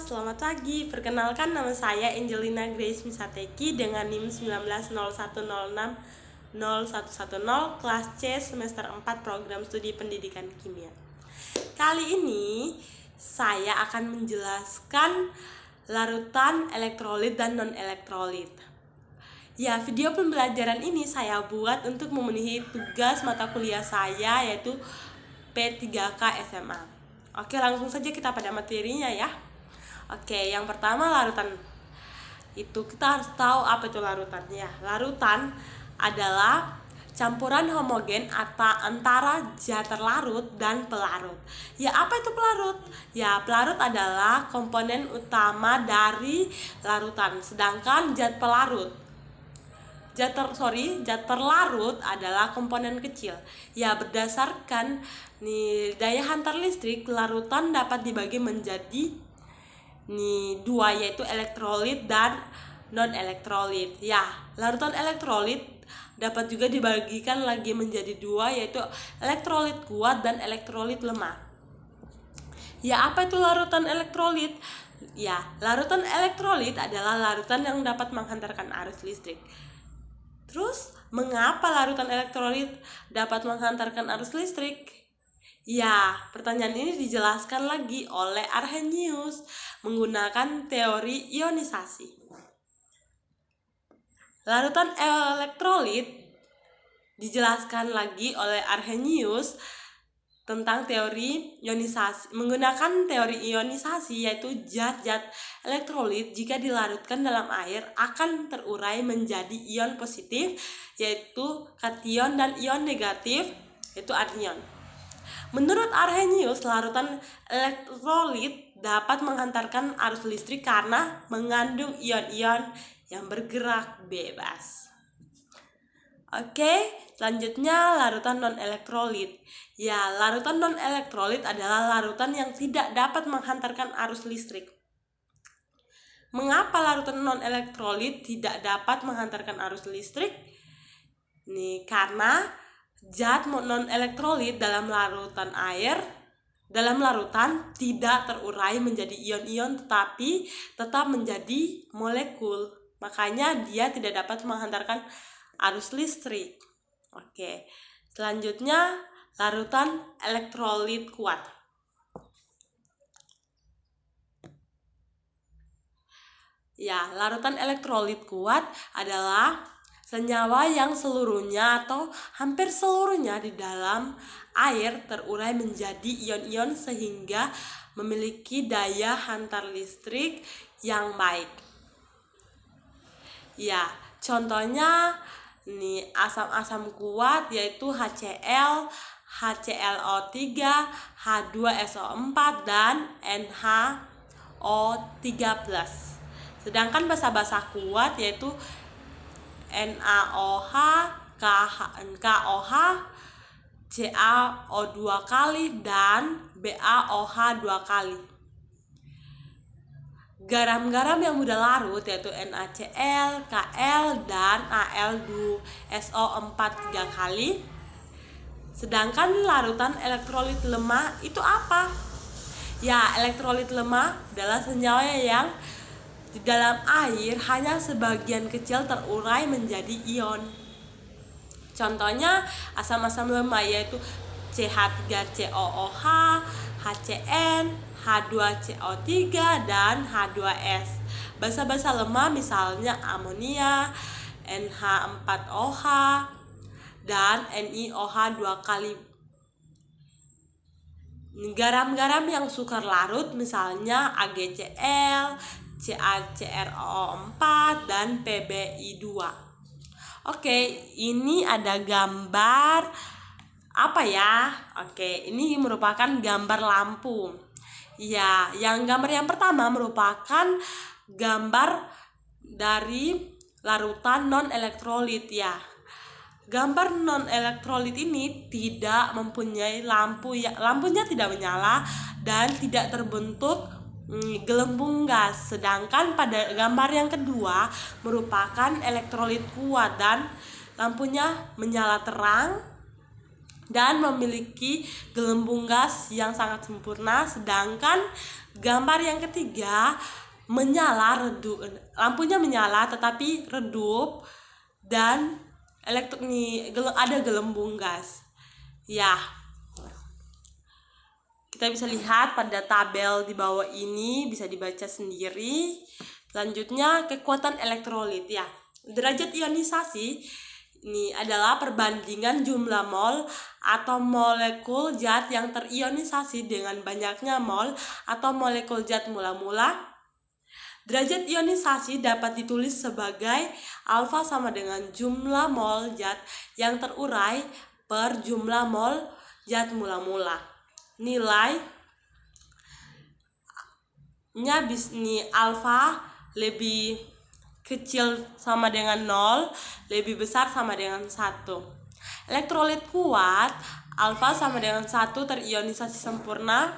selamat pagi. Perkenalkan, nama saya Angelina Grace Misateki dengan NIM 1901060110 kelas C semester 4 program studi pendidikan kimia. Kali ini saya akan menjelaskan larutan elektrolit dan non-elektrolit. Ya, video pembelajaran ini saya buat untuk memenuhi tugas mata kuliah saya, yaitu P3K SMA. Oke, langsung saja kita pada materinya ya. Oke, yang pertama larutan. Itu kita harus tahu apa itu larutan ya. Larutan adalah campuran homogen antara zat terlarut dan pelarut. Ya, apa itu pelarut? Ya, pelarut adalah komponen utama dari larutan, sedangkan zat terlarut adalah komponen kecil. Ya, berdasarkan daya hantar listrik, larutan dapat dibagi menjadi dua, yaitu elektrolit dan non-elektrolit. Ya, larutan elektrolit dapat juga dibagikan lagi menjadi dua, yaitu elektrolit kuat dan elektrolit lemah. Ya, apa itu larutan elektrolit? Ya, larutan elektrolit adalah larutan yang dapat menghantarkan arus listrik. Terus, mengapa larutan elektrolit dapat menghantarkan arus listrik? Ya, pertanyaan ini dijelaskan lagi oleh Arrhenius menggunakan teori ionisasi. Larutan elektrolit dijelaskan lagi oleh Arrhenius tentang teori ionisasi. Menggunakan teori ionisasi, yaitu zat-zat elektrolit jika dilarutkan dalam air akan terurai menjadi ion positif, yaitu kation, dan ion negatif, yaitu anion. Menurut Arrhenius, larutan elektrolit dapat menghantarkan arus listrik karena mengandung ion-ion yang bergerak bebas. Oke, selanjutnya larutan non-elektrolit. Ya, larutan non-elektrolit adalah larutan yang tidak dapat menghantarkan arus listrik. Mengapa larutan non-elektrolit tidak dapat menghantarkan arus listrik? Karena zat non-elektrolit dalam larutan tidak terurai menjadi ion-ion, tetapi tetap menjadi molekul. Makanya dia tidak dapat menghantarkan arus listrik. Oke, selanjutnya larutan elektrolit kuat. Ya, larutan elektrolit kuat adalah senyawa yang seluruhnya atau hampir seluruhnya di dalam air terurai menjadi ion-ion sehingga memiliki daya hantar listrik yang baik. Ya, contohnya asam-asam kuat yaitu HCl, HClO3, H2SO4 dan NH-O3+. Sedangkan basa-basa kuat yaitu NaOH, KOH, CaO2 kali, dan BaOH 2 kali. Garam-garam yang mudah larut yaitu NaCl, Kl, dan Al2SO4 3 kali. Sedangkan larutan elektrolit lemah itu apa? Ya, elektrolit lemah adalah senyawa yang di dalam air hanya sebagian kecil terurai menjadi ion. Contohnya asam-asam lemah yaitu CH3COOH, HCN, H2CO3, dan H2S. Basa-basa lemah misalnya amonia, NH4OH, dan NiOH 2 kali. Garam-garam yang sukar larut misalnya AgCl, CaCrO4, dan PbI2. Oke, ini ada gambar apa ya? Oke, ini merupakan gambar lampu. Ya, gambar yang pertama merupakan gambar dari larutan non-elektrolit ya. Gambar non-elektrolit ini tidak mempunyai lampunya tidak menyala dan tidak terbentuk gelembung gas. Sedangkan pada gambar yang kedua merupakan elektrolit kuat dan lampunya menyala terang dan memiliki gelembung gas yang sangat sempurna. Sedangkan Gambar yang ketiga, lampunya menyala tetapi redup dan ada gelembung gas. Ya, kita bisa lihat pada tabel di bawah ini, bisa dibaca sendiri. Selanjutnya, kekuatan elektrolit ya. Derajat ionisasi ini adalah perbandingan jumlah mol atau molekul zat yang terionisasi dengan banyaknya mol atau molekul zat mula-mula. Derajat ionisasi dapat ditulis sebagai alfa sama dengan jumlah mol zat yang terurai per jumlah mol zat mula-mula. Nilainya alfa lebih kecil sama dengan 0, lebih besar sama dengan 1. Elektrolit kuat, alfa sama dengan 1 terionisasi sempurna.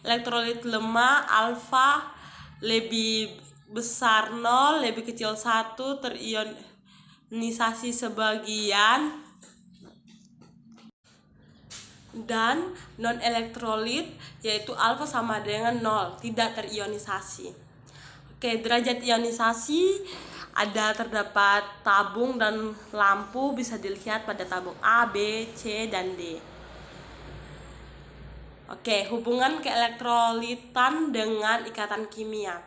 Elektrolit lemah, alfa lebih besar 0, lebih kecil 1 terionisasi sebagian. Dan non-elektrolit yaitu alfa sama dengan 0, tidak terionisasi. Oke, derajat ionisasi terdapat tabung dan lampu, bisa dilihat pada tabung A, B, C, dan D. Oke, hubungan keelektrolitan dengan ikatan kimia.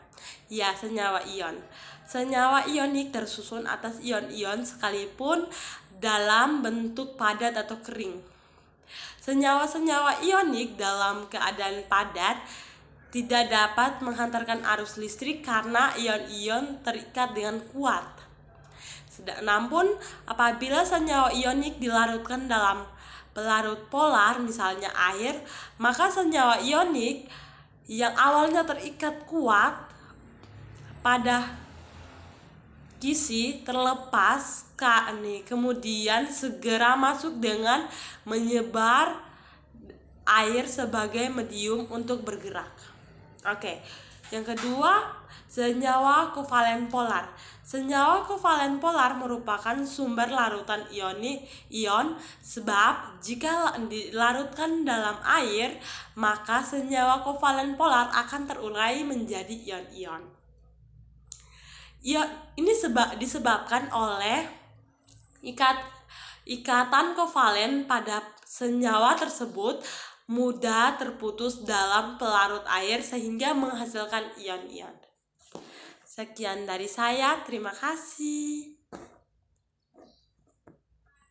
Ya, senyawa ion. Senyawa ionik tersusun atas ion-ion sekalipun dalam bentuk padat atau kering. Senyawa-senyawa ionik dalam keadaan padat tidak dapat menghantarkan arus listrik karena ion-ion terikat dengan kuat. Namun, apabila senyawa ionik dilarutkan dalam pelarut polar, misalnya air, maka senyawa ionik yang awalnya terikat kuat pada kisi terlepas kemudian segera masuk dengan menyebar air sebagai medium untuk bergerak. Oke, yang kedua, senyawa kovalen polar. Senyawa kovalen polar merupakan sumber larutan ion sebab jika dilarutkan dalam air, maka senyawa kovalen polar akan terurai menjadi ion-ion. Ini disebabkan oleh ikatan kovalen pada senyawa tersebut mudah terputus dalam pelarut air sehingga menghasilkan ion-ion. Sekian dari saya, terima kasih.